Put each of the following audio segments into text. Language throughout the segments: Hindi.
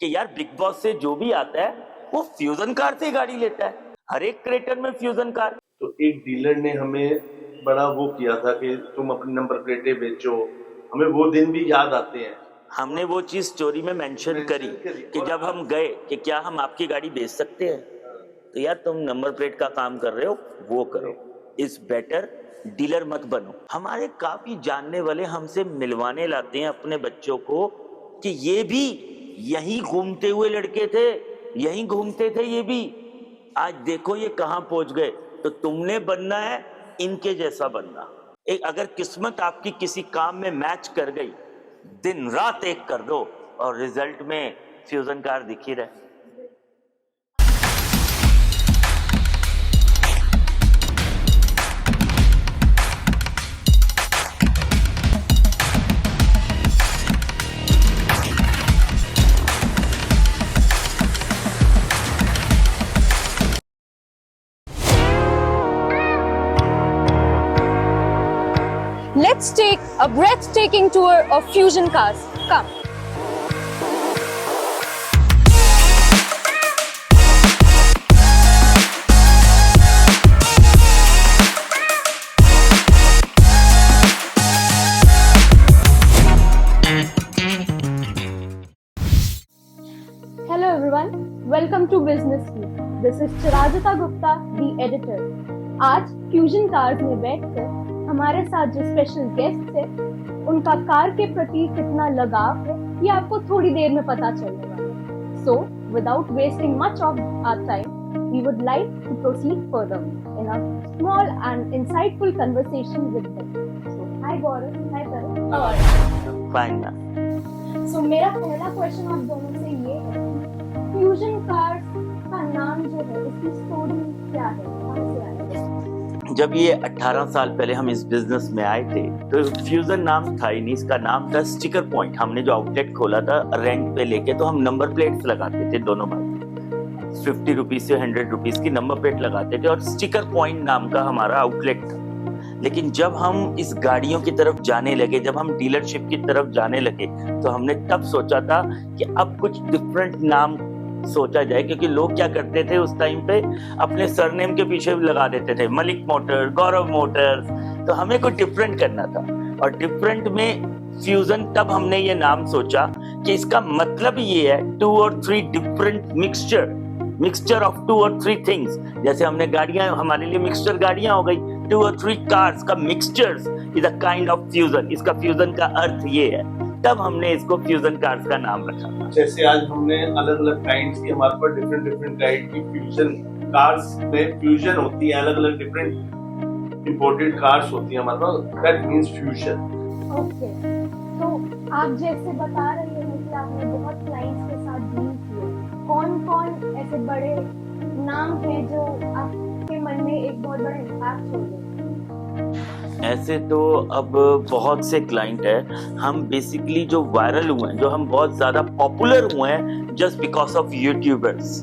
कि यार बिग बॉस से जो भी आता है वो फ्यूजन कार से गाड़ी लेता है, हर एक क्रेटर में फ्यूजन कार। तो एक डीलर ने हमें बड़ा वो किया था कि तुम अपनी नंबर प्लेटें बेचो, हमें वो दिन भी याद आते हैं। हमने वो चीज स्टोरी में मेंशन करी कि जब हम गए कि क्या हम आपकी गाड़ी बेच सकते हैं, तो यार तुम नंबर प्लेट का काम कर रहे हो वो करो, इज बेटर डीलर मत बनो। हमारे काफी जानने वाले हमसे मिलवाने लाते हैं अपने बच्चों को कि ये भी यहीं घूमते हुए लड़के थे, यहीं घूमते थे ये भी, आज देखो ये कहां पहुंच गए। तो तुमने बनना है इनके जैसा बनना। एक अगर किस्मत आपकी किसी काम में मैच कर गई, दिन रात एक कर दो और रिजल्ट में फ्यूजन कार दिखी रहे। Let's take a breathtaking tour of fusion cars. Come. Hello everyone, welcome to Business Week. This is Chirajita Gupta, the editor. आज फ्यूजन कार्स में बैठकर हमारे साथ जो स्पेशल गेस्ट है उनका कार के प्रति कितना लगाव है ये आपको थोड़ी देर में पता चलने वाला है। So, without wasting much of our time, we would like to proceed further in a small and insightful conversation with them. So, hi Gaurav, hi Karan. How are you? Fine ma'am. So, मेरा पहला क्वेश्चन आप दोनों से ये है कि फ्यूजन कार्स का नाम जो है इसकी स्टोरी क्या है, कहाँ से आया? जब ये 18 साल पहले हम इस बिजनेस में आए थे तो फ्यूजन नाम था ही नहीं, इसका नाम था स्टिकर पॉइंट। हमने जो आउटलेट खोला था रेंट पे लेके, तो हम नंबर प्लेट्स लगाते थे दोनों भाई, 50 रुपीज से 100 रुपीज की नंबर प्लेट लगाते थे और स्टिकर पॉइंट नाम का हमारा आउटलेट था। लेकिन जब हम इस गाड़ियों की तरफ जाने लगे, जब हम डीलरशिप की तरफ जाने लगे, तो हमने तब सोचा था कि अब कुछ डिफरेंट नाम सोचा जाए, क्योंकि लोग क्या करते थे उस टाइम पे अपने सरनेम के पीछे भी लगा देते थे, मलिक मोटर, गौरव मोटर्स। तो हमें कुछ डिफरेंट करना था और डिफरेंट में फ्यूजन तब हमने ये नाम सोचा कि इसका मतलब ये है 2 और 3 डिफरेंट मिक्सचर ऑफ 2 और 3 थिंग्स। जैसे हमने गाड़ियां, हमारे लिए मिक्सचर गाड़ियां हो गई, 2 और 3 कार्स का mixtures is a kind of fusion. इसका फ्यूजन का अर्थ ये है, तब हमने इसको फ्यूजन कार्स का नाम रखा। जैसे आज हमने अलग अलग काइंड्स की, हमारे पास डिफरेंट काइंड की फ्यूजन कार्स में फ्यूजन होती है, अलग अलग डिफरेंट इंपोर्टेड कार्स होती है हमारे पास, दैट मींस फ्यूजन। ओके, तो आप जैसे बता रहे हैं कि आपने बहुत क्लाइंट्स के साथ डील किए, कौन-कौन ऐसे बड़े नाम हैं जो आपके मन में एक बहुत बड़ा इम्पैक्ट छोड़ गए? ऐसे तो अब बहुत से क्लाइंट हैं। हम बेसिकली जो वायरल हुए हैं, जो हम बहुत ज्यादा पॉपुलर हुए हैं जस्ट बिकॉज ऑफ यूट्यूबर्स,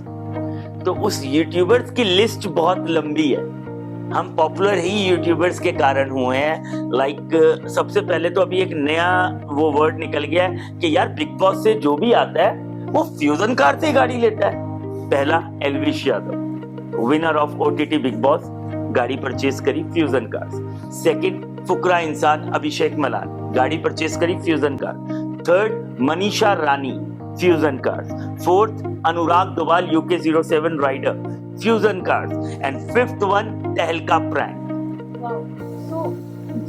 तो उस यूट्यूबर्स की लिस्ट बहुत लंबी है। हम पॉपुलर ही यूट्यूबर्स के कारण हुए हैं। लाइक सबसे पहले तो अभी एक नया वो वर्ड निकल गया है कि यार बिग बॉस से जो भी आता है वो फ्यूजन कार से गाड़ी लेता है। पहला Elvish Yadav, winner of OTT Bigg Boss, गाड़ी परचेज करी fusion cars. Second Fukra Insaan Abhishek Malhan, गाड़ी परचेज करी fusion car. Third Manisha Rani, fusion cars. Fourth Anurag Dobhal, UK 07 rider, fusion cars. And fifth one Tehelka prank. Wow, so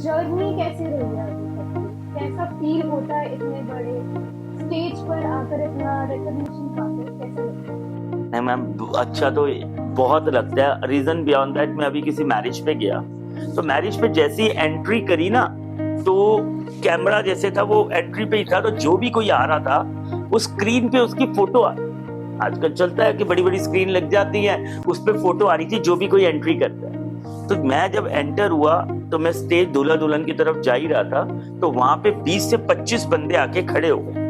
journey कैसे रही है अभी तक की? कैसा फील होता है इतने बड़े स्टेज पर आकर इतना रिकॉग्निशन पाकर, कैसा लगता है? नहीं मैम, अच्छा तो बहुत लगता है। रीजन बियॉन्ड दैट, मैं अभी किसी मैरिज पे गया, तो मैरिज पे जैसे ही एंट्री करी ना, तो कैमरा जैसे था वो एंट्री पे ही था, तो जो भी कोई आ रहा था वो स्क्रीन पे उसकी फोटो आ, आजकल चलता है कि बड़ी बड़ी स्क्रीन लग जाती है, उस पे फोटो आ रही थी जो भी कोई एंट्री करता है। तो मैं जब एंटर हुआ तो मैं स्टेज दूल्हा दुल्हन की तरफ जा ही रहा था, तो वहां पे 20 से 25 बंदे आके खड़े हो गए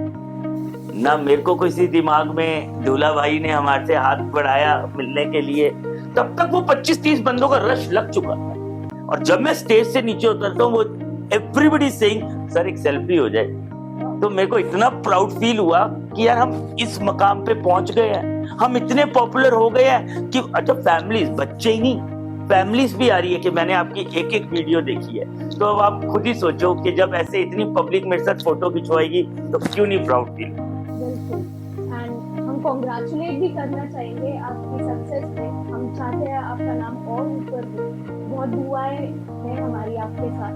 ना। मेरे को किसी दिमाग में दूल्हा भाई ने हमारे से हाथ बढ़ाया मिलने के लिए, तब तक वो 25-30 बंदों का रश लग चुका था। और जब मैं स्टेज से नीचे उतरता हूँ, वो एवरीबॉडी सेइंग सर एक सेल्फी हो जाए। तो मेरे को इतना प्राउड फील हुआ कि यार हम इस मकाम पे पहुंच गए हैं, हम इतने पॉपुलर हो गए हैं कि अच्छा फैमिलीज, बच्चे ही नहीं, फैमिलीज भी आ रही है कि मैंने आपकी एक एक वीडियो देखी है। तो अब आप खुद ही सोचो कि जब ऐसे इतनी पब्लिक मेरे साथ फोटो खिंचवाएगी तो क्यों नहीं प्राउड फील। बिल्कुल, एंड हम कॉन्ग्रेचुलेट भी करना चाहेंगे आपकी सक्सेस पे। हम चाहते हैं आपका नाम और ऊपर हो, बहुत दुआएं हैं हमारी आपके साथ।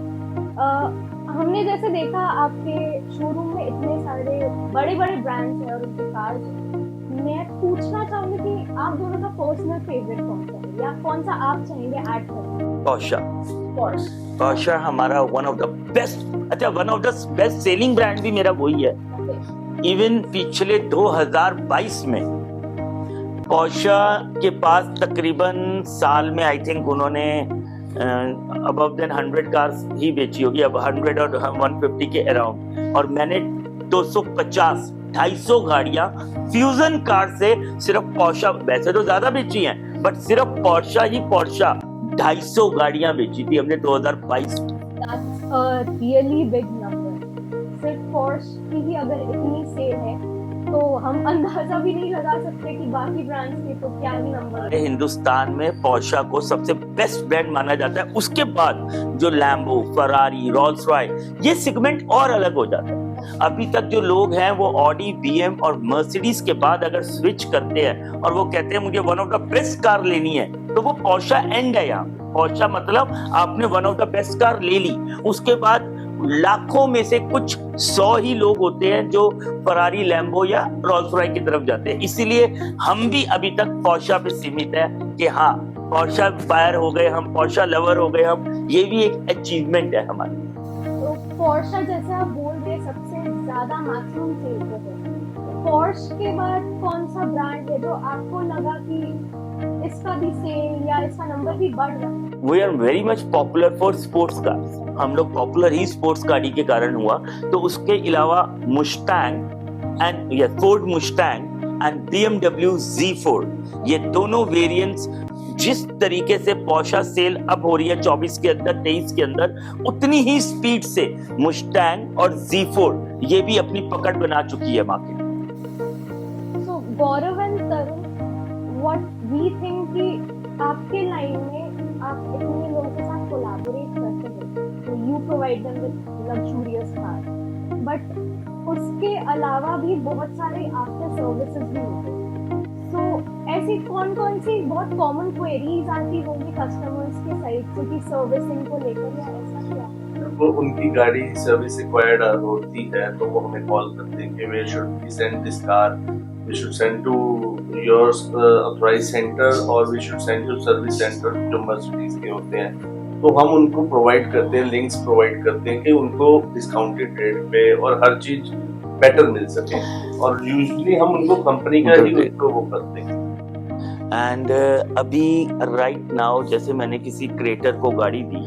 हमने जैसे देखा आपके शोरूम में इतने सारे बड़े बड़े ब्रांड्स हैं और उनके कार्स हैं। मैं पूछना चाहूंगी कि आप दोनों का पर्सनल फेवरेट कौन सा है, या कौन सा आप चाहेंगे ऐड करना? पोर्शा हमारा वन ऑफ द बेस्ट, अच्छा one of the best selling brand भी मेरा वही है। इवन पिछले 2022 में पोर्शा के पास तकरीबन साल में आई थिंक उन्होंने अबव देन 100 कार्स ही बेची होगी, अब 100 और 150 के अराउंड, और मैंने 250-250 गाड़ियां फ्यूजन कार से सिर्फ पोर्शा, वैसे तो ज्यादा बेची हैं बट सिर्फ पोर्शा ही पोर्शा 250 गाड़ियां बेची थी हमने 2022 में। That's a really big number. सिर्फ पोर्श की ही अगर इतनी सेल है तो हम अंदाजा भी नहीं लगा सकते कि बाकी ब्रांड्स के तो क्या ही नंबर है। हिंदुस्तान में पोर्शा को सबसे बेस्ट ब्रांड माना जाता है। उसके बाद जो लैम्बो, फरारी, रोल्स रॉयस, ये सेगमेंट और अलग हो जाता है। अभी तक जो लोग हैं वो ऑडी, बीएम और मर्सिडीज के बाद अगर स्विच करते हैं और वो कहते हैं मुझे one of the best car लेनी है, तो वो पोर्शा एंड है। यहाँ पोर्शा मतलब आपने one of the best car ले ली, उसके बाद लाखों में से कुछ 100 ही लोग होते हैं जो फरारी, लैम्बो या रोल्स रॉयस की तरफ जाते हैं। इसीलिए हम भी अभी तक पोर्शा पे सीमित है कि हाँ पोर्शा बायर हो गए हम, पोर्शा लवर हो गए हम, ये भी एक अचीवमेंट है हमारी। तो पोर्शा जैसे आप बोल रहे हैं सबसे ज्यादा मैक्सिमम सेल पे है, पोर्श के बाद कौन सा ब्रांड है जो आपको लगा कि इसका भी सेल या इसका नंबर भी बढ़ रहा है? We are very much popular for sports cars. हम लोग पॉपुलर ही स्पोर्ट्स गाड़ी के कारण हुआ। तो उसके अलावा मुस्टैंग एंड या Ford Mustang and BMW Z4, ये दोनों वेरिएंट्स जिस तरीके से पोर्शा सेल अब हो रही है 24 के अंदर, 23 के अंदर, उतनी ही स्पीड से मुस्टैंग और Z4 ये भी अपनी पकड़ बना चुकी है market. So Gaurav and Tarun, what we think कि आपके लाइन में आप इतने लोगों के साथ कोलैबोरेट करते हैं, तो you provide them with luxurious cars, but उसके अलावा भी बहुत सारे आफ्टर सर्विसेज भी होते हैं। So ऐसी कौन कौन सी बहुत कॉमन क्वेरीज आती होंगी कस्टमर्स के साइड से कि सर्विसिंग को लेकर, या ऐसा क्या? वो उनकी गाड़ी सर्विस रिक्वायर्ड होती है तो वो हमें कॉल करते हैं कि we should be send this car, we should send to your authorised centre और we should send to service centre जो मर्सिडीज के होते हैं। तो हम उनको प्रोवाइड करते हैं, लिंक्स प्रोवाइड करते हैं कि उनको डिस्काउंटेड रेट पे और हर चीज बेटर मिल सके, और यूजुअली हम उनको कंपनी का ही उनको वो करते हैं। एंड अभी राइट नाउ जैसे मैंने किसी क्रिएटर को गाड़ी दी,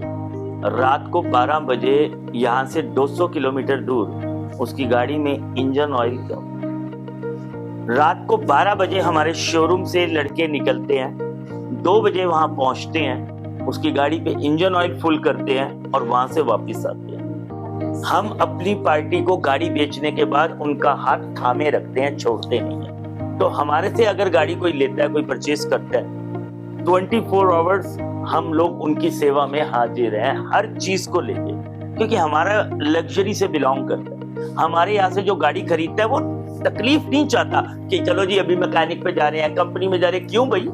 रात को 12 बजे यहाँ से 200 किलोमीटर दूर उसकी गाड़ी में इंजन ऑयल कम, रात को 12 बजे हमारे शोरूम से लड़के निकलते हैं, 2 बजे वहां पहुंचते हैं, उसकी गाड़ी पे इंजन ऑयल फुल करते हैं और वहां से वापस आते हैं। हम अपनी पार्टी को गाड़ी बेचने के बाद उनका हाथ थामे रखते हैं, छोड़ते नहीं है। तो हमारे से अगर गाड़ी कोई लेता है, कोई परचेज करता है, 24 आवर्स हम लोग उनकी सेवा में हाजिर हैं हर चीज को लेके, क्योंकि हमारा लग्जरी से बिलोंग करता है। हमारे यहाँ से जो गाड़ी खरीदता है वो तकलीफ नहीं चाहता कि चलो जी अभी मैकेनिक पे जा रहे हैं, कंपनी में जा रहे हैं, क्यों भाई,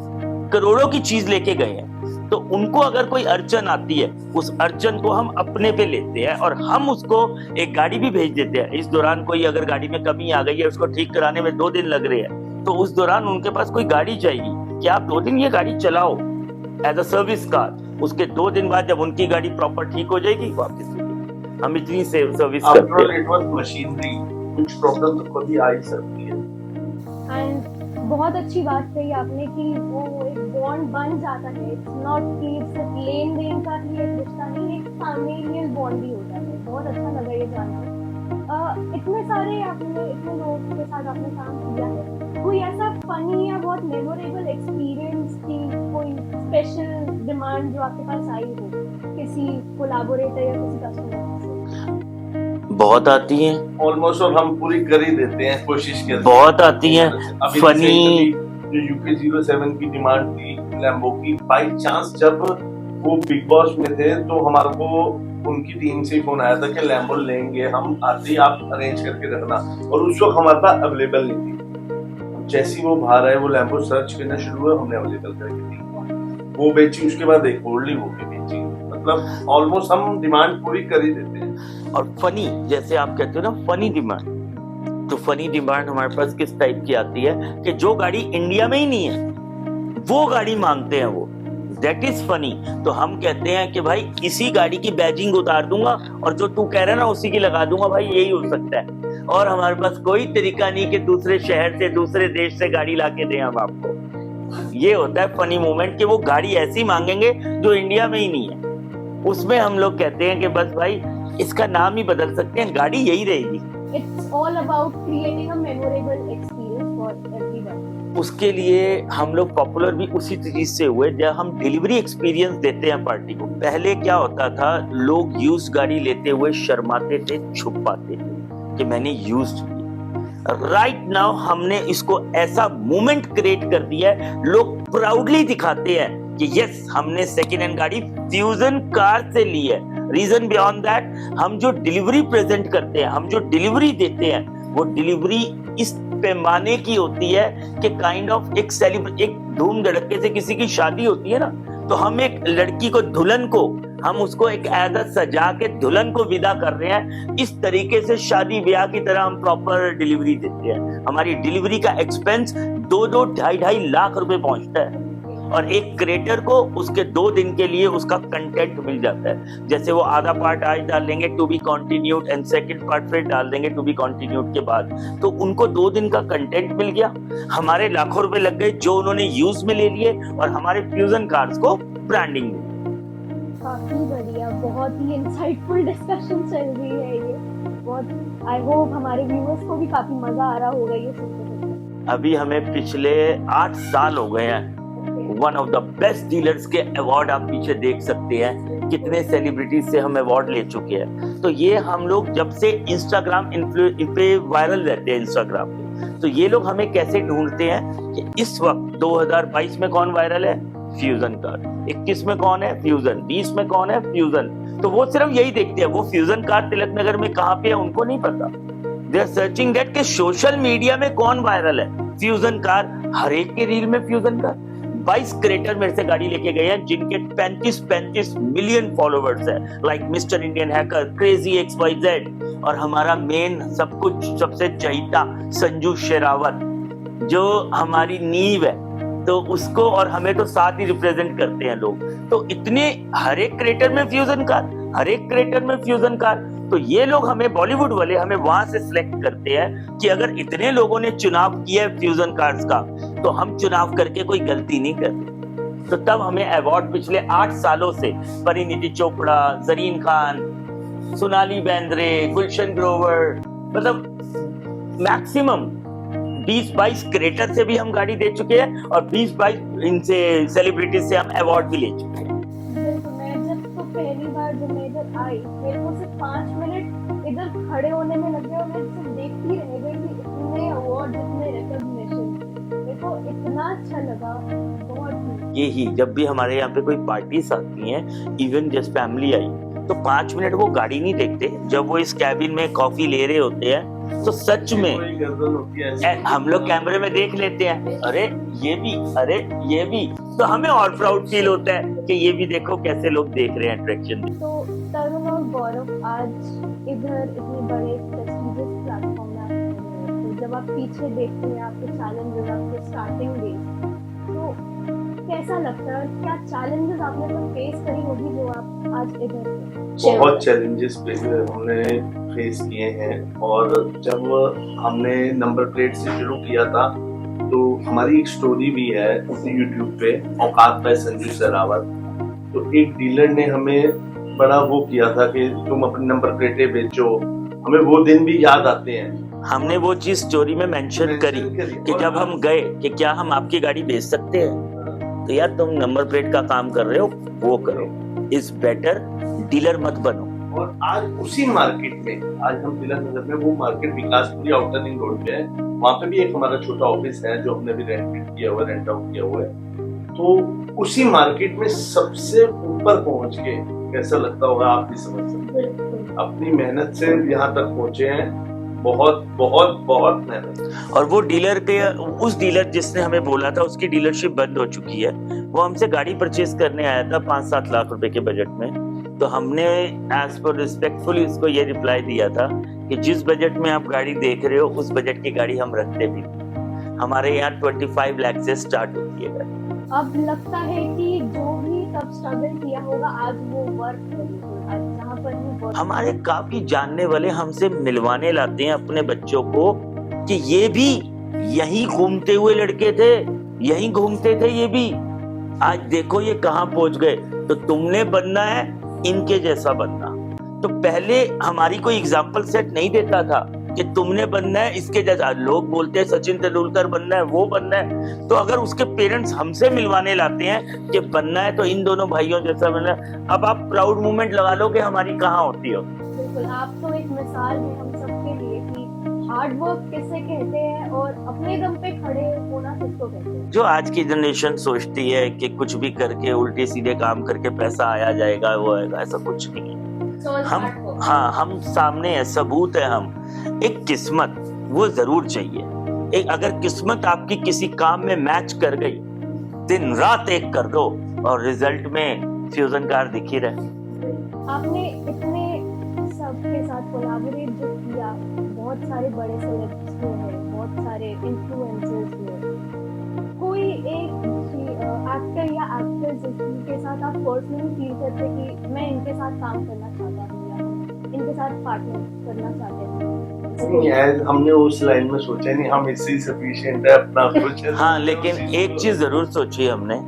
करोड़ों की चीज लेके गए हैं। तो उनको अगर कोई अड़चन आती है, उस अड़चन को हम अपने पे लेते हैं और हम उसको एक गाड़ी भी भेज देते हैं। इस दौरान कोई अगर गाड़ी में कमी आ गई है, उसको ठीक कराने में 2 दिन लग रहे हैं, तो उस दौरान उनके पास कोई गाड़ी चाहिए कि आप 2 दिन ये गाड़ी चलाओ एज अ सर्विस कार, उसके 2 दिन बाद जब उनकी गाड़ी प्रॉपर ठीक हो जाएगी वापस हम इतनी सर्विस करते हैं। इट वाज मशीनरी, कुछ प्रॉब्लम तो कभी आ ही सकती है। एंड बहुत अच्छी बात कही आपने कि वो एक बॉन्ड बन जाता है। इट्स नॉट कि सिर्फ लेन देन का ही एक रिश्ता नहीं, एक फैमिलियल बॉन्ड भी होता है। बहुत अच्छा लगा ये जानकर। इतने सारे आपने, इतने लोगों के साथ आपने काम किया है, कोई ऐसा फनी या बहुत मेमोरेबल एक्सपीरियंस की कोई स्पेशल डिमांड जो आपके पास आई हो किसी कोलैबोरेटर या किसी कस्टमर से? बहुत आती हैं, ऑलमोस्ट, और हम पूरी कर ही देते हैं, कोशिश करते हैं। बहुत आती हैं। अभी फनी recently जो यूके 07 की डिमांड थी लैम्बो की, बाई चांस जब वो बिग बॉस में थे तो हमारे को उनकी टीम से फोन आया था कि लैम्बो लेंगे हम, आते ही आप अरेंज करके रखना, और उस वक्त हमारे पास अवेलेबल नहीं थी। जैसे ही वो बाहर आए, वो लैम्बो सर्च करना शुरू हुआ, हमने अवेलेबल करके दी, वो बेची, उसके बाद एक और ली, वो भी बेची। मतलब ऑलमोस्ट हम डिमांड पूरी कर ही देते हैं। और फनी, जैसे आप कहते हो ना फनी डिमांड, तो फनी डिमांड हमारे पास किस टाइप की आती है कि जो गाड़ी इंडिया में ही नहीं है वो गाड़ी मांगते हैं वो, दैट इज फनी। तो हम कहते हैं कि भाई इसी गाड़ी की बैजिंग उतार दूंगा और जो तू कह रहा है ना उसी की लगा दूंगा, भाई यही हो सकता है। और हमारे पास कोई तरीका नहीं कि दूसरे शहर से दूसरे देश से गाड़ी लाके दें हम आपको। ये होता है फनी मोमेंट कि वो गाड़ी ऐसी मांगेंगे जो इंडिया में ही नहीं है। उसमें हम लोग कहते हैं कि बस भाई इसका नाम ही बदल सकते हैं, गाड़ी यही रहेगी। It's all about creating a memorable experience for everyone. उसके लिए हम लोग पॉपुलर भी उसी चीज से हुए जब हम डिलीवरी एक्सपीरियंस देते हैं पार्टी को। पहले क्या होता था, लोग यूज्ड गाड़ी लेते हुए शर्माते थे, छुपाते थे कि मैंने यूज्ड की। राइट नाउ हमने इसको ऐसा मोमेंट क्रिएट कर दिया है, लोग प्राउडली दिखाते हैं कि यस हमने सेकेंड हैंड गाड़ी फ्यूजन कार से ली है। रीजन बियॉन्ड दैट, हम जो डिलीवरी प्रेजेंट करते हैं, हम जो डिलीवरी देते हैं, वो डिलीवरी इस पैमाने की होती है कि काइंड ऑफ एक धूम धड़के से किसी की शादी होती है ना, तो हम एक लड़की को, दुल्हन को, हम उसको एक ऐसा सजा के दुल्हन को विदा कर रहे हैं। इस तरीके से शादी ब्याह की तरह हम प्रॉपर डिलीवरी देते हैं। हमारी डिलीवरी का एक्सपेंस 2-2, 2.5 लाख रुपए पहुंचता है, और एक क्रिएटर को उसके 2 दिन के लिए उसका कंटेंट मिल जाता है। जैसे वो आधा पार्ट आज डाल लेंगे to be continued, and second part फिर डाल देंगे टू बी कंटिन्यूड के बाद, तो उनको 2 दिन का कंटेंट मिल गया। हमारे लाखों रुपए लग गए जो उन्होंने यूज में ले लिए, और हमारे फ्यूजन कार्स को ब्रांडिंग में। काफी बढ़िया, बहुत ही इंसाइटफुल डिस्कशन चल रही है ये। बहुत, आई होप हमारे व्यूअर्स को भी काफी मजा आ रहा होगा ये सुनते। अभी हमें पिछले 8 साल हो गए हैं। One of the best dealers के अवार्ड आप पीछे देख सकते हैं, कितने सेलिब्रिटीज से हम अवार्ड ले चुके हैं। तो ये हम लोग जब से इंस्टाग्राम पे वायरल रहते हैं इंस्टाग्राम पे, तो ये लोग हमें कैसे ढूंढते हैं कि इस वक्त 2022 में कौन वायरल है, फ्यूजन कार। 21 में कौन है, फ्यूजन। 20 में कौन है, फ्यूजन। तो वो सिर्फ यही देखते हैं, वो फ्यूजन कार तिलक नगर में कहाँ पे है उनको नहीं पता। दे आर सर्चिंग दैट कि सोशल मीडिया में कौन वायरल है, फ्यूजन कार। हर एक के रील में फ्यूजन कार। 22 क्रिएटर मेरे से गाड़ी लेके गए हैं जिनके 35 मिलियन फॉलोवर्स है, like mister Indian hacker, crazy XYZ, और हमारा मेन सब कुछ सबसे चहीता संजू शेरावत जो हमारी नींव है, तो उसको और हमें तो साथ ही रिप्रेजेंट करते हैं लोग। तो इतने हर एक क्रिएटर में फ्यूजन कार, हर एक क्रिएटर में फ्यूजन कार। तो ये लोग हमें, बॉलीवुड वाले हमें वहां से सिलेक्ट करते हैं कि अगर इतने लोगों ने चुनाव किया है फ्यूजन कार्स का, तो हम चुनाव करके कोई गलती नहीं करते। तो तब हमें अवार्ड पिछले 8 सालों से परिणीति चोपड़ा, जरीन खान, सोनाली बेंद्रे, गुलशन ग्रोवर, मतलब मैक्सिमम 20-22 क्रिएटर से भी हम गाड़ी दे चुके हैं, और 20-22 इनसे सेलिब्रिटीज से हम अवार्ड भी ले चुके हैं। मैं जब तो पहली बार जब मैं इधर आई, मेरे को सिर्फ 5 मिनट इधर खड़े होने में लगे और मैं सिर्फ देखती रह गई कि इतने अवार्ड, इतने रिकॉग्निशन, मेरे को इतना अच्छा लगा। बहुत ये ही जब भी हमारे यहाँ पे कोई पार्टीज आती हैं, इवन जस्ट फैमिली आई, तो 5 मिनट वो गाड़ी नहीं देखते। जब वो इस कैबिन में कॉफी ले रहे होते हैं, तो सच में हम लोग कैमरे में देख लेते हैं, अरे ये भी, अरे ये भी, तो हमें और प्राउड फील होता है कि ये भी देखो कैसे लोग देख रहे हैं अट्रैक्शन। तो तरुण और गौरव, आज इधर इतने बड़े प्रेस्टीजियस प्लेटफॉर्म में आप हैं, तो जब आप पीछे देखते हैं आपके चैलेंजेस, आपके स्टार्टिंग डेज, तो कैसा लगता है? क्या चैलेंजेस आपने तो फेस करी होगी जो आप आज इधर हैं? बहुत चैलेंजेस हमने फेस किए हैं, और जब हमने नंबर प्लेट से शुरू किया था, तो हमारी एक स्टोरी भी है यूट्यूब पे, औकात बाय संजू शेरावत। तो एक डीलर ने हमें बड़ा वो किया था कि तुम अपनी नंबर प्लेटें बेचो, हमें वो दिन भी याद आते हैं। हमने वो चीज स्टोरी में मेंशन करी कि जब हम गए कि क्या हम आपकी गाड़ी बेच सकते हैं, तो यार तुम नंबर प्लेट का काम कर रहे हो वो करो, इज बेटर डीलर मत बनो। और आज उसी मार्केट में, आज हम तिलक नगर में, वो market Vikaspuri outer ring road पे है, वहाँ पे भी एक हमारा छोटा ऑफिस है जो हमने भी रेंट आउट किया हुआ है। तो उसी मार्केट में सबसे ऊपर पहुंच के कैसा लगता होगा आप भी समझ सकते हैं। अपनी मेहनत से यहाँ तक पहुंचे हैं, बहुत बहुत बहुत मेहनत। और वो डीलर के, उस डीलर जिसने हमें बोला था उसकी डीलरशिप बंद हो चुकी है। वो हमसे गाड़ी परचेज करने आया था 5-7 लाख रुपए के बजट में। तो हमने एज पर रिस्पेक्टफुली उसको ये रिप्लाई दिया था कि जिस बजट में आप गाड़ी देख रहे हो उस बजट की गाड़ी हम रखते भी नहीं। हमारे यहाँ 25 लाख से स्टार्ट होती है गाड़ी। अब लगता है कि जो भी तब स्ट्रगल किया होगा आज वो वर्क आज जहाँ पर भी work हमारे काफी जानने वाले हमसे मिलवाने लाते हैं अपने बच्चों को कि ये भी यहीं घूमते हुए लड़के थे, यहीं घूमते थे ये भी, आज देखो ये कहाँ पहुंच गए। तो तुमने बनना है इनके जैसा बनना। तो पहले हमारी कोई एग्जाम्पल सेट नहीं देता था कि तुमने बनना है इसके जैसा। लोग बोलते हैं सचिन तेंदुलकर बनना है, वो बनना है। तो अगर उसके पेरेंट्स हमसे मिलवाने लाते हैं कि बनना है तो इन दोनों भाइयों जैसा बनना है, अब आप प्राउड मूवमेंट लगा लो कि हमारी कहाँ होती हो। बिल्कुल, आप तो एक मिसाल है हम सबके लिए कि हार्ड वर्क किसे कहते हैं और अपने दम पे खड़े होना किसको कहते हैं। जो आज की जनरेशन सोचती है कि कुछ भी करके उल्टे सीधे काम करके पैसा आया जाएगा, वो आएगा, ऐसा कुछ नहीं है। हम सामने है, सबूत है हम। एक किस्मत वो जरूर चाहिए। एक अगर किस्मत आपकी किसी काम में मैच कर गई, दिन रात एक कर दो और रिजल्ट में फ्यूजन कार दिख ही रहे। आपने इतने सबके साथ कोलैबोरेट जो किया, बहुत सारे बड़े सेलेब्स हुए हैं, बहुत सारे इन्फ्लुएंसर्स हुए, कोई एक एक्टर या एक्ट्रेस जिनके साथ आप पर्सनली फील करते कि मैं इनके साथ काम करना चाहता हूँ या इनके साथ पार्टनर करना चाहते हैं? हमने उस लाइन में सोचा नहीं, हम इससे सफिशिएंट है अपना कुछ। हाँ, लेकिन एक चीज जरूर सोची हमने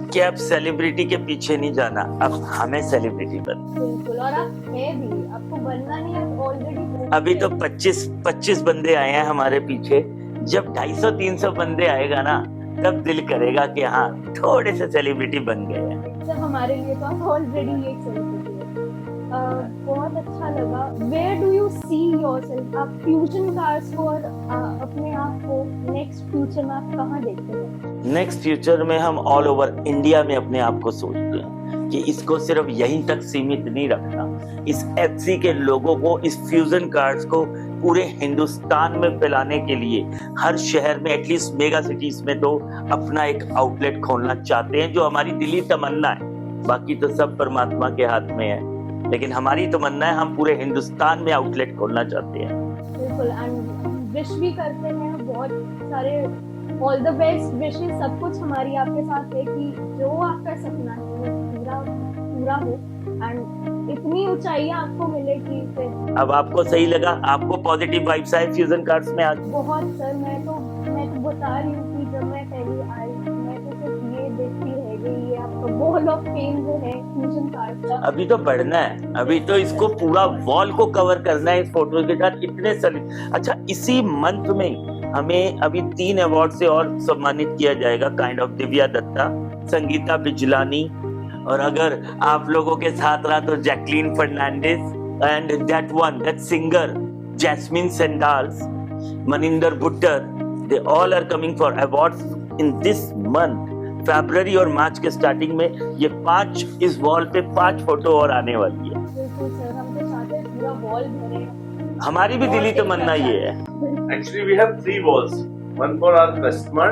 कि अब सेलिब्रिटी के पीछे नहीं जाना, अब हमें सेलिब्रिटी बनना। बिल्कुल, और आप है भी, आपको बनना नहीं, आप ऑलरेडी। अभी तो 25 बंदे आए हैं हमारे पीछे। जब 250-300 बंदे आएगा ना, तब दिल करेगा कि हाँ थोड़े से सेलिब्रिटी बन गए हैं। तो हमारे लिए तो आप ऑलरेडी एक सेलिब्रिटी है। बहुत अच्छा लगा। Where do you see yourself? आप फ्यूजन कार्स को और अपने आप को नेक्स्ट फ्यूचर में आप कहाँ देखते हैं? नेक्स्ट फ्यूचर में हम ऑल ओवर इंडिया में अपने आप को सोचते हैं कि इसको सिर्फ यहीं तक सीमित नहीं रखना। इस एफसी के लोगों को, इस फ्यूजन कार्स को पूरे हिंदुस्तान में फैलाने के लिए हर शहर में, एटलीस्ट मेगा सिटीज में तो अपना एक आउटलेट खोलना चाहते हैं, जो हमारी दिली तमन्ना है। बाकी तो सब परमात्मा के हाथ में है, लेकिन हमारी तमन्ना है हम पूरे हिंदुस्तान में आउटलेट खोलना चाहते हैं। बिल्कुल, एंड विश भी करते हैं बहुत सारे, ऑल द बेस्ट विशेस, सब कुछ हमारी आपके साथ है कि जो आपका सपना है वो पूरा हो एंड इतनी ऊंचाइयां आपको मिले कि फिर। अब आपको सही लगा? आपको पॉजिटिव वाइब्स आए फ्यूजन कार्स में आज? बहुत सर, मैं तो बता रही हूँ कि जब मैं पहले आई, मैं तो सिर्फ ये देखती रह गई, ये आपका वॉल ऑफ फेम जो है फ्यूजन कार्स का। अभी तो बढ़ना है, अभी तो इसको पूरा वॉल को कवर करना है इस फोटो के साथ। इतने अच्छा, इसी मंथ में हमें अभी 3 अवार्ड से और सम्मानित किया जाएगा। काइंड ऑफ दिव्या दत्ता, संगीता बिजलानी, और अगर आप लोगों के साथ रहा तो Jacqueline Fernandez, and that singer Jasmine Sandlas, Maninder Buttar, they all are coming for awards in this month. फरवरी और मार्च के स्टार्टिंग में ये 5, इस वॉल पे 5 फोटो और आने वाली है। बिल्कुल सर, हम तो चाहते हैं पूरा वॉल भरे। हमारी भी दिली तमन्ना ये है। Actually, we have 3 walls. One for our customer,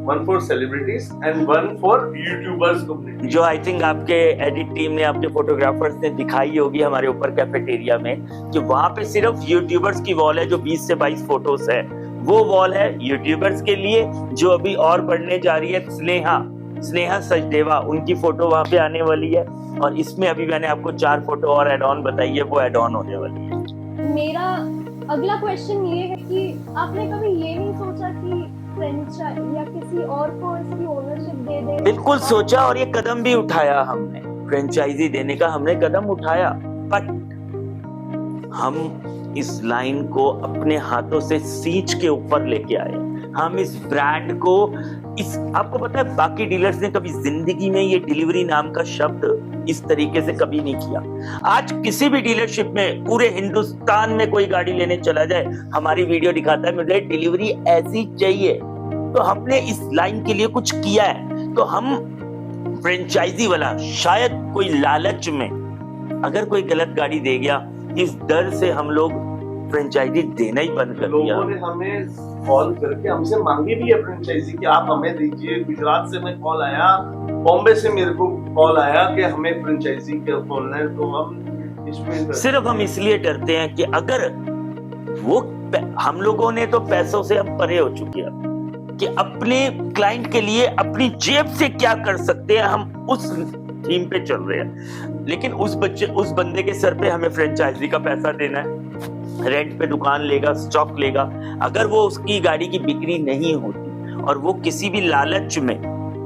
one for celebrities, and one for YouTubers community. जो आई थिंक आपके एडिट टीम ने, आपके फोटोग्राफर्स ने दिखाई होगी हमारे ऊपर कैफेटेरिया में, कि वहाँ पे सिर्फ यूट्यूबर्स की वॉल है जो 20 से 22 फोटोस है। वो वॉल है यूट्यूबर्स के लिए, जो अभी और बढ़ने जा रही है। स्नेहा सचदेवा, उनकी फोटो वहाँ पे आने वाली है, और इसमें अभी मैंने आपको 4 फोटो और एड ऑन बताई है, वो एड ऑन होने वाली है। मेरा अगला क्वेश्चन ये है कि आपने कभी ये नहीं सोचा कि फ्रेंचाइज या किसी और को इसकी ओनरशिप दे दे? बिल्कुल सोचा, और ये कदम भी उठाया हमने, फ्रेंचाइजी देने का हमने कदम उठाया। बट हम इस लाइन को अपने हाथों से सींच के ऊपर लेके आए। हम इस ब्रांड को, आपको पता है बाकी डीलर्स ने कभी जिंदगी में ये डिलीवरी नाम का शब्द इस तरीके से कभी नहीं किया। आज किसी भी डीलरशिप में पूरे हिंदुस्तान में कोई गाड़ी लेने चला जाए, हमारी वीडियो दिखाता है मुझे डिलीवरी ऐसी चाहिए। तो हमने इस लाइन के लिए कुछ किया है। तो हम फ्रेंचाइजी वाला शायद कोई लालच में अगर कोई गलत गाड़ी दे गया, इस डर से हम लोग फ्रेंचाइजी देना ही बंद कर दिया। लोगों ने हमें कॉल करके हमसे मांगी भी है फ्रेंचाइजी कि आप हमें दीजिए। गुजरात से मैं कॉल आया, बॉम्बे से मेरे को कॉल आया कि हमें फ्रेंचाइजी के खोलना है। तो हम इसमें सिर्फ हम इसलिए डरते हैं कि अगर वो हम लोगों ने तो पैसों से हम परे हो चुके हैं कि अपने क्लाइंट के लिए अपनी जेब से क्या कर सकते हैं, हम उस थीम पे चल रहे हैं। लेकिन उस बंदे के सर पे हमें फ्रेंचाइजी का पैसा देना है, रेंट पे दुकान लेगा, स्टॉक लेगा। अगर वो उसकी गाड़ी की बिक्री नहीं होती और वो किसी भी लालच में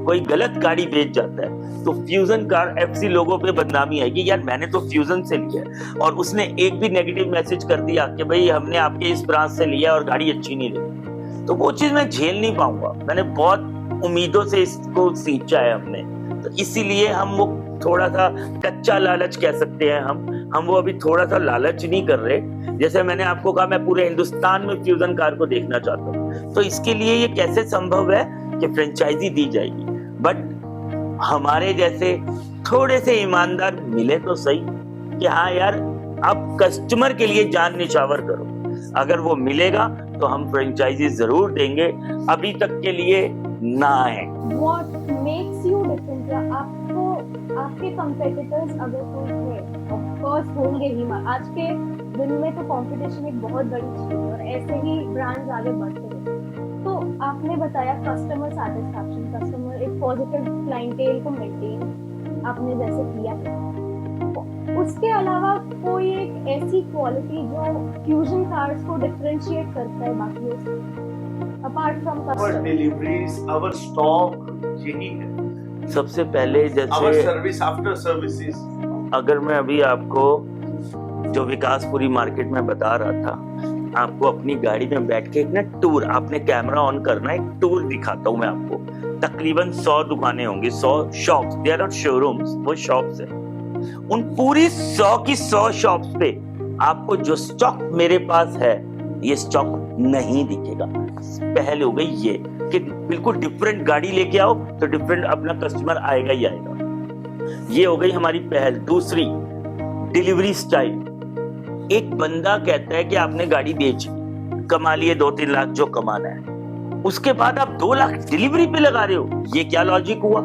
कोई गलत गाड़ी बेच जाता है, तो फ्यूजन कार एफसी लोगों पे बदनामी आएगी, यार मैंने तो फ्यूजन से लिया है और उसने एक भी नेगेटिव मैसेज कर दिया कि भाई हमने आपके इस ब्रांच से लिया और गाड़ी अच्छी नहीं लगी, तो वो चीज मैं झेल नहीं पाऊंगा। मैंने बहुत उम्मीदों से इसको सींचा है हमने, तो इसीलिए हम वो थोड़ा सा कच्चा लालच कह सकते हैं। हम वो अभी थोड़ा सा लालच नहीं कर रहे। जैसे मैंने आपको कहा, मैं पूरे हिंदुस्तान में फ्यूजन कार को देखना चाहता हूँ, तो इसके लिए ये कैसे संभव है कि फ्रेंचाइजी दी जाएगी। बट हमारे जैसे थोड़े से ईमानदार मिले तो सही कि हाँ यार आप कस्टमर के लिए जान निछावर करो। अगर वो मिलेगा तो हम फ्रेंचाइजी जरूर देंगे, अभी तक के लिए ना है। What makes you different? या आपको आपके कंपेटिटर्स अगर कोई है, ऑफ कोर्स होंगे ही, आज के दिन में तो कंपटीशन एक बहुत बड़ी चीज है और ऐसे ही ब्रांड्स आगे बढ़ते हैं। तो आपने बताया कस्टमर सैटिस्फैक्शन, कस्टमर एक पॉजिटिव क्लाइंटेल को मेंटेन आपने जैसे किया है, उसके अलावा कोई एक ऐसी क्वालिटी जो फ्यूजन कार्स को डिफरेंशिएट करता है बाकियों से, apart from our deliveries, our stock, यही है सबसे पहले। आवर जैसे सर्विस आफ्टर सर्विसेज। अगर मैं अभी आपको जो विकासपुरी मार्केट में बता रहा था, आपको अपनी गाड़ी में बैठ के एक ना टूर, आपने कैमरा ऑन करना, एक टूर दिखाता हूँ मैं आपको। तकरीबन 100 दुकानें होंगी, 100 shops, they are not showrooms, वो शॉप्स है। उन पूरी 100 की 100 शॉप्स पे आपको जो स्टॉक मेरे पास है, ये स्टॉक नहीं दिखेगा। पहल हो गई ये कि बिल्कुल डिफरेंट गाड़ी लेके आओ तो डिफरेंट अपना कस्टमर आएगा ही आएगा। ये हो गई हमारी पहल। दूसरी, डिलीवरी स्टाइल। एक बंदा कहता है कि आपने गाड़ी बेची, कमा लिए 2-3 लाख जो कमाना है, उसके बाद आप 2 लाख डिलीवरी पे लगा रहे हो। ये क्या लॉजिक हुआ?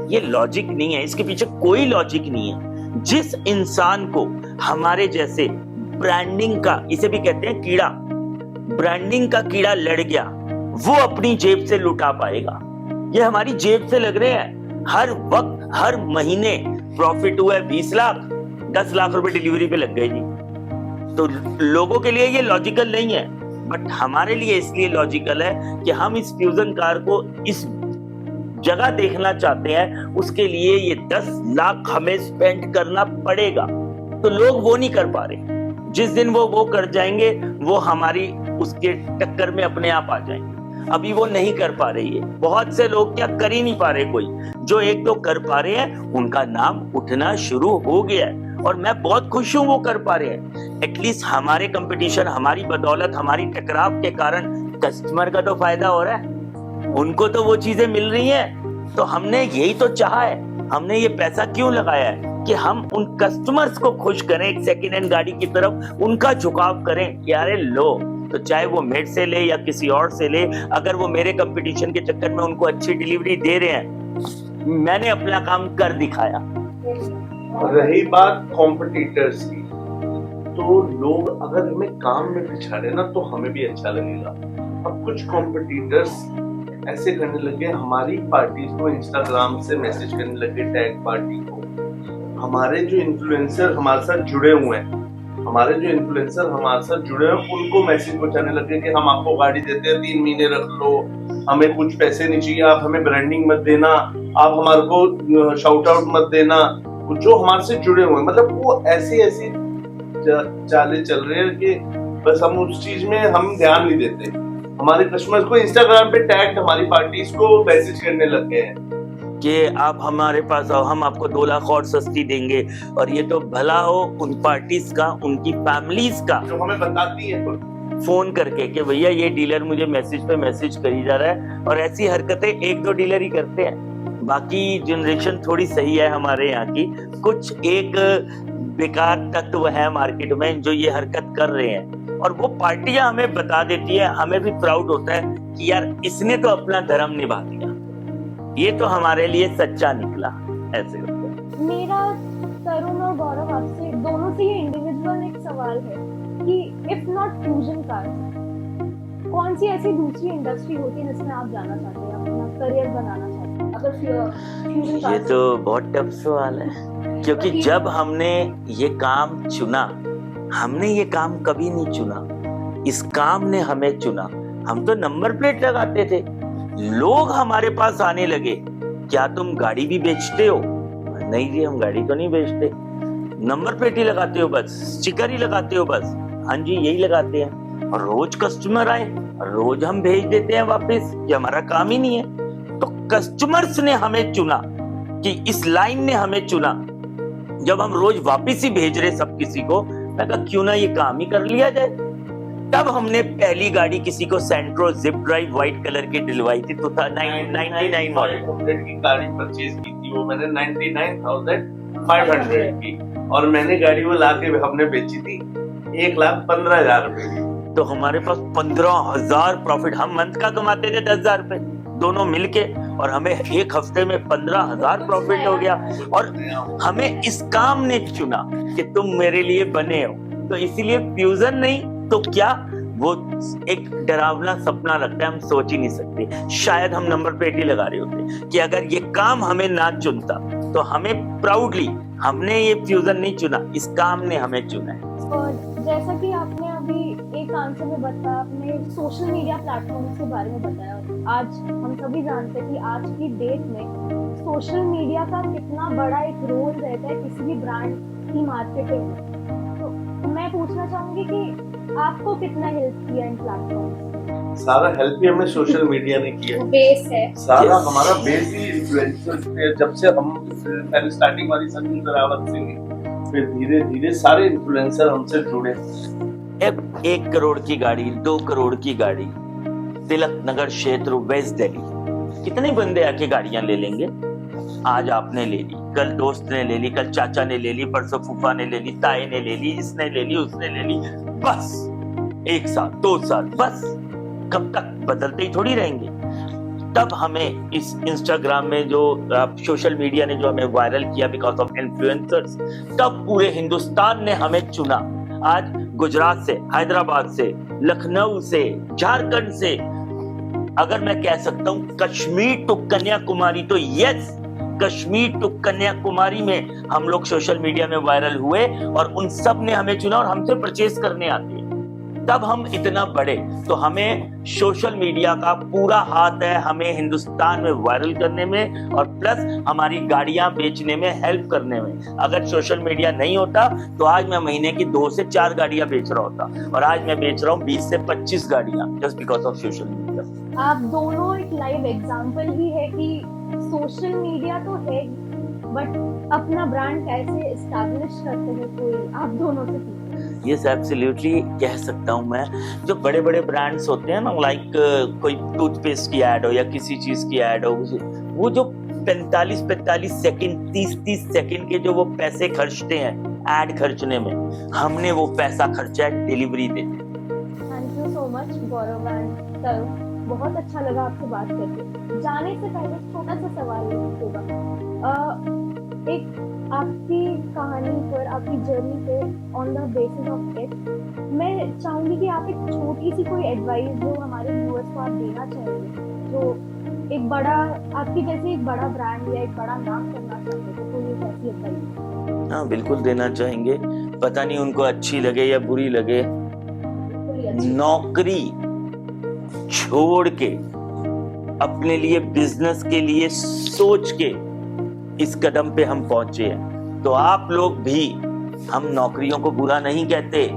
ये लॉजिक नहीं है, इसके पीछे कोई लॉजिक नहीं है। जिस इंसान को हमारे जैसे ब्रांडिंग का, इसे भी कहते हैं कीड़ा, ब्रांडिंग का कीड़ा लड़ गया, वो अपनी जेब से लुटा पाएगा। ये हमारी जेब से लग रहे हैं हर वक्त, हर महीने प्रॉफिट हुआ है 20 लाख, 10 लाख रुपए डिलीवरी पे लग गए जी। तो लोगों के लिए ये लॉजिकल नहीं है, बट हमारे लिए इसलिए लॉजिकल है कि हम इस फ्यूजन कार को इस जगह देखना चाहते हैं, उसके लिए ये 10 लाख हमें स्पेंड करना पड़ेगा। तो लोग वो नहीं कर पा रहे। जिस दिन वो कर जाएंगे, वो हमारी उसके टक्कर में अपने आप आ जाएंगे। अभी वो नहीं कर पा रही है। बहुत से लोग क्या कर ही नहीं पा रहे, कोई जो 1-2 कर पा रहे हैं उनका नाम उठना शुरू हो गया है और मैं बहुत खुश हूं वो कर पा रहे हैं। एटलीस्ट हमारे कंपटीशन, हमारी बदौलत, हमारी टकराव के कारण कस्टमर का तो फायदा हो रहा है, उनको तो वो चीजें मिल रही हैं। तो हमने यही तो चाहा है, हमने ये पैसा क्यों लगाया है कि हम उन कस्टमर्स को खुश करें, एक सेकेंड हैंड गाड़ी की तरफ उनका झुकाव करें। यार लो, तो चाहे वो मेरे से ले या किसी और से ले, अगर वो मेरे कंपटीशन के चक्कर में उनको अच्छी डिलीवरी दे रहे हैं, मैंने अपना काम कर दिखाया। रही बात कॉम्पिटिटर्स की, तो लोग अगर हमें काम में बिछा रहे ना तो हमें भी अच्छा लगेगा। अब कुछ कॉम्पिटिटर्स ऐसे करने लगे, हमारी पार्टी को इंस्टाग्राम से मैसेज करने लगे, टैग पार्टी को। हमारे जो इन्फ्लुएंसर हमारे साथ जुड़े हुए हैं, उनको मैसेज पहुंचाने लगे कि हम आपको गाड़ी देते हैं, 3 महीने रख लो, हमें कुछ पैसे नहीं चाहिए, आप हमें ब्रांडिंग मत देना, आप हमारे को शाउट आउट मत देना। जो हमारे से जुड़े हुए हैं, मतलब वो ऐसी चालें चल रहे हैं कि बस हम उस चीज में हम ध्यान नहीं देते। हमारे कस्टमर्स को इंस्टाग्राम पे टैग हमारी पार्टीज को मैसेज करने लग गए हैं। कि आप हमारे पास आओ, हम आपको 2 लाख और सस्ती देंगे, और ये तो भला हो उन पार्टीज का, उनकी फैमिलीज का, जो हमें बताती है फोन करके कि भैया ये डीलर मुझे मैसेज पे मैसेज करी जा रहा है। और ऐसी हरकतें 1-2 डीलर ही करते हैं, बाकी जनरेशन थोड़ी सही है हमारे यहाँ की। कुछ एक बेकार तत्व है मार्केट में जो ये हरकत कर रहे हैं, और वो पार्टियां हमें बता देती है, हमें भी प्राउड होता है कि यार इसने तो अपना धर्म निभा दिया, ये तो हमारे लिए सच्चा निकला। ऐसे होता है। मेरा तरुण और गौरव आपसे दोनों से ये इंडिविजुअल एक सवाल है कि इफ नॉट फ्यूजन कार्स, कौन सी ऐसी दूसरी इंडस्ट्री होती है जिसमें आप जाना चाहते हैं, अपना करियर बनाना चाहते हैं, अगर फ्यूजन ये कार्स? तो बहुत टफ सवाल है, क्योंकि जब हमने ये काम चुना, हमने ये काम कभी नहीं चुना, इस काम ने हमें चुना। हम तो नंबर प्लेट लगाते थे, लोग हमारे पास आने लगे, क्या तुम गाड़ी भी बेचते हो? नहीं जी, हम गाड़ी तो नहीं बेचते, नंबर प्लेट ही लगाते हो बस, स्टिकर ही लगाते हो बस। हाँ जी, यही लगाते हैं। और रोज कस्टमर आए, रोज हम भेज देते हैं वापस, ये हमारा काम ही नहीं है। तो कस्टमर्स ने हमें चुना, कि इस लाइन ने हमें चुना। जब हम रोज वापस ही भेज रहे सब किसी को, मैं कहा क्यों ना ये काम ही कर लिया जाए। तब हमने पहली गाड़ी किसी को सेंट्रो जिप ड्राइव व्हाइट कलर की दिलवाई थी, 99 मॉडल की गाड़ी परचेज की थी, वो मैंने 99,500 की, और मैंने गाड़ी वो लाके हमने बेची थी 1,15,000 रुपए की। तो हमारे पास 15,000 प्रॉफिट, हम मंथ का कमाते थे 10,000 रुपए दोनों मिलके, और हमें एक हफ्ते में 15,000 प्रॉफिट हो गया। और हमें इस काम ने चुना कि तुम मेरे लिए बने हो। तो इसीलिए फ्यूजन नहीं तो क्या, वो एक डरावना सपना लगता है, हम सोच ही नहीं सकते। शायद हम नंबर प्लेट ही लगा रहे होते कि अगर ये काम हमें ना चुनता तो हमें प्राउडली, हमने ये फ्यूजन नहीं चुना, इस काम ने हमें चुना है। और जैसा कि आपने अभी एक आंसर में बताया, आपने सोशल मीडिया प्लेटफॉर्म्स के बारे में बताया। आज हम सभी जानते हैं कि आज की डेट में सोशल मीडिया का कितना बड़ा एक रोल रहता है किसी भी ब्रांड की मार्केटिंग में। तो मैं पूछना चाहूंगी कि आपको कितना हेल्प किया इन प्लेटफॉर्म्स? सारा हेल्प ही हमें सोशल मीडिया ने किया। बेस है सारा हमारा बेस ही इन्फ्लुएंसर, जब से हम पहले स्टार्टिंग वाली संजीव रावत से, फिर धीरे धीरे सारे इन्फ्लुएंसर हमसे जुड़े। 1 करोड़ की गाड़ी, 2 करोड़ की गाड़ी, तिलक नगर क्षेत्र वेस्ट दिल्ली, कितने बंदे आके गाड़ियां ले लेंगे? आज आपने ले ली, कल दोस्त ने ले ली, कल चाचा ने ले ली, परसों फूफा ने ले ली, ताए ने ले ली, इसने ले ली, उसने ले ली, बस 1 साल 2 साल, बस कब तक? बदलते ही थोड़ी रहेंगे। तब हमें इस इंस्टाग्राम में जो सोशल मीडिया ने जो हमें वायरल किया बिकॉज ऑफ इन्फ्लुएंसर्स, तब पूरे हिंदुस्तान ने हमें चुना। आज गुजरात से, हैदराबाद से, लखनऊ से, झारखंड से, अगर मैं कह सकता हूँ कश्मीर टू कन्याकुमारी, तो यस, कश्मीर टू कन्याकुमारी में हम लोग सोशल मीडिया में वायरल हुए, और उन सब ने हमें चुना और हमसे परचेज करने आते हैं। तब हम इतना बड़े, तो हमें सोशल मीडिया का पूरा हाथ है, हमें हिंदुस्तान में वायरल करने में, और प्लस हमारी गाड़ियां बेचने में, हेल्प करने में। अगर सोशल मीडिया नहीं होता तो आज मैं महीने की 2 से 4 गाड़ियां बेच रहा होता, और आज मैं बेच रहा हूँ 20 से 25 गाड़ियां, just because of social media. आप दोनों एक लाइव एग्जांपल ही है कि सोशल मीडिया तो है, बट अपना ब्रांड कैसे एस्टैब्लिश करते हैं, कोई आप दोनों से सीखते हैं। यस, एब्सोल्युटली कह सकता हूँ मैं। जो बड़े बड़े ब्रांड्स होते हैं ना, लाइक कोई टूथपेस्ट की ऐड हो या किसी चीज की ऐड हो, वो जो 45 सेकंड, 30 सेकंड के जो वो पैसे खर्चते हैं ऐड खर्चने में, हमने वो पैसा खर्चा है डिलीवरी देने। Thank you so much Gaurav and Tarun, बहुत अच्छा लगा आपसे बात करके। जाने से पहले छोटा सा सवाल होगा, एक आपकी कहानी पर, आपकी जर्नी पे, on the basis of it, मैं चाहूंगी कि आप एक छोटी सी कोई एडवाइस जो हमारे व्यूअर्स को आप देना चाहेंगे, जो एक बड़ा, आपकी जैसे एक बड़ा ब्रांड या एक बड़ा नाम करना चाहते थे, कोई एक ऐसी एडवाइस? हाँ, बिल्कुल देना चाहेंगे। पता नहीं उनको अच्छी लगे या बुरी लगे, नौकरी छोड़ के अपने लिए, बिजनेस के लिए सोच के इस कदम पे हम पहुंचे हैं। तो आप लोग भी, हम नौकरियों को बुरा नहीं कहते,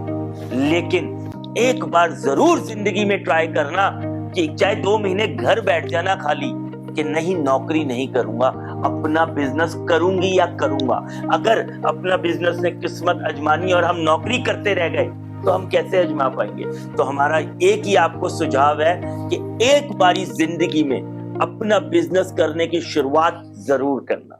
लेकिन एक बार जरूर जिंदगी में ट्राई करना कि चाहे 2 महीने घर बैठ जाना खाली, कि नहीं नौकरी नहीं करूंगा, अपना बिजनेस करूंगी या करूंगा। अगर अपना बिजनेस ने किस्मत आजमानी और हम नौकरी करते रह गए तो हम कैसे आजमा पाएंगे। तो हमारा एक ही आपको सुझाव है कि एक बारी जिंदगी में अपना बिजनेस करने की शुरुआत जरूर करना।